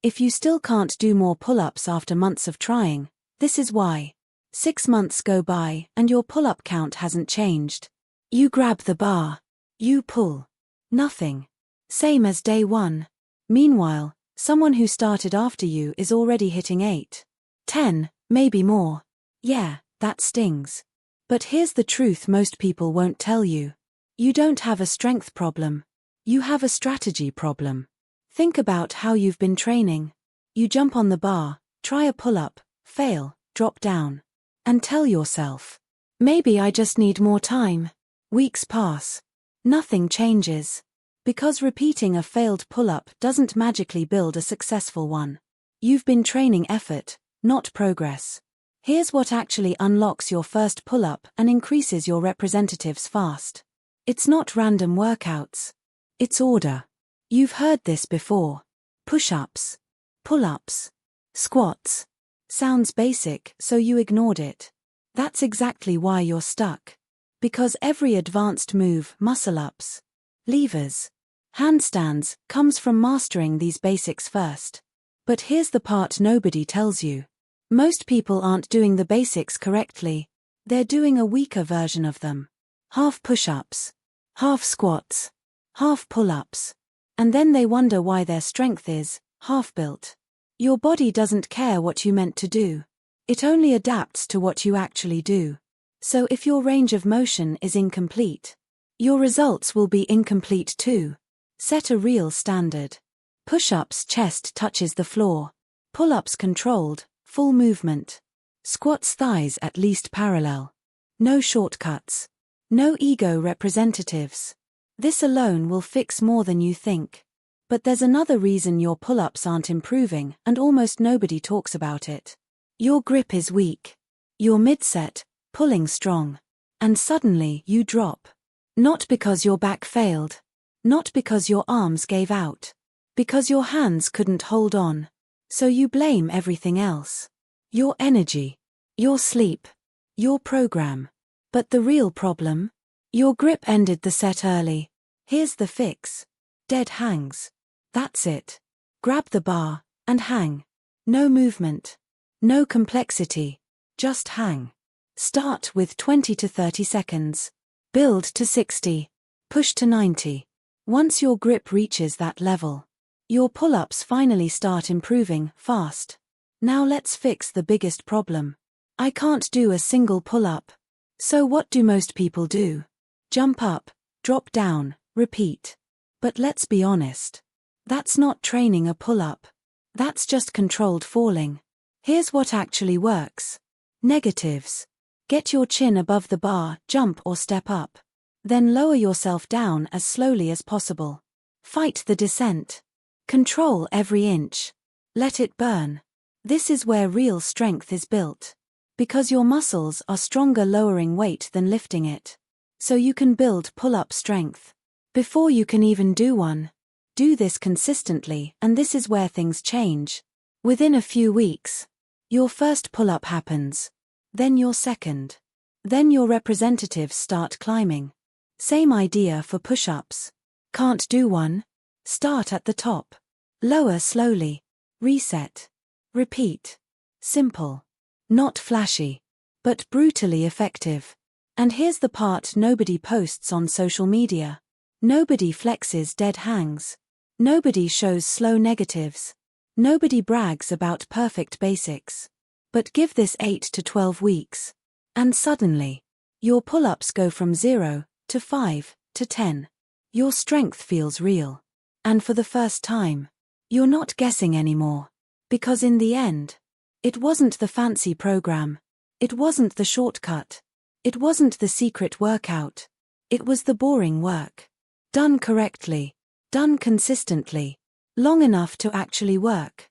If you still can't do more pull-ups after months of trying, this is why. 6 months go by and your pull-up count hasn't changed. You grab the bar. You pull. Nothing. Same as day 1. Meanwhile, someone who started after you is already hitting 8, 10, maybe more. Yeah, that stings. But here's the truth most people won't tell you. You don't have a strength problem. You have a strategy problem. Think about how you've been training. You jump on the bar, try a pull-up, fail, drop down. And tell yourself, maybe I just need more time. Weeks pass. Nothing changes. Because repeating a failed pull-up doesn't magically build a successful one. You've been training effort, not progress. Here's what actually unlocks your first pull-up and increases your representatives fast. It's not random workouts. It's order. You've heard this before. Push-ups. Pull-ups. Squats. Sounds basic, so you ignored it. That's exactly why you're stuck. Because every advanced move, muscle-ups, levers, handstands, comes from mastering these basics first. But here's the part nobody tells you. Most people aren't doing the basics correctly. They're doing a weaker version of them. Half push-ups, half squats, half pull-ups. And then they wonder why their strength is half-built. Your body doesn't care what you meant to do. It only adapts to what you actually do. So if your range of motion is incomplete, your results will be incomplete too. Set a real standard. Push-ups, chest touches the floor. Pull-ups controlled, full movement. Squats, thighs at least parallel. No shortcuts. No ego representatives. This alone will fix more than you think. But there's another reason your pull-ups aren't improving, and almost nobody talks about it. Your grip is weak. You're mid-set, pulling strong. And suddenly you drop. Not because your back failed. Not because your arms gave out. Because your hands couldn't hold on. So you blame everything else. Your energy. Your sleep. Your program. But the real problem? Your grip ended the set early. Here's the fix. Dead hangs. That's it. Grab the bar, and hang. No movement. No complexity. Just hang. Start with 20 to 30 seconds. Build to 60. Push to 90. Once your grip reaches that level, your pull-ups finally start improving fast. Now let's fix the biggest problem. I can't do a single pull-up. So what do most people do? Jump up, drop down, repeat. But let's be honest. That's not training a pull-up. That's just controlled falling. Here's what actually works. Negatives. Get your chin above the bar, jump or step up. Then lower yourself down as slowly as possible. Fight the descent. Control every inch. Let it burn. This is where real strength is built. Because your muscles are stronger lowering weight than lifting it. So you can build pull-up strength. Before you can even do one. Do this consistently, and this is where things change. Within a few weeks, your first pull-up happens. Then your second. Then your representatives start climbing. Same idea for push-ups. Can't do one? Start at the top. Lower slowly. Reset. Repeat. Simple. Not flashy. But brutally effective. And here's the part nobody posts on social media. Nobody flexes dead hangs. Nobody shows slow negatives. Nobody brags about perfect basics. But give this 8 to 12 weeks. And suddenly, your pull-ups go from 0 to 5 to 10. Your strength feels real. And for the first time, you're not guessing anymore. Because in the end, it wasn't the fancy program. It wasn't the shortcut. It wasn't the secret workout. It was the boring work. Done correctly. Done consistently. Long enough to actually work.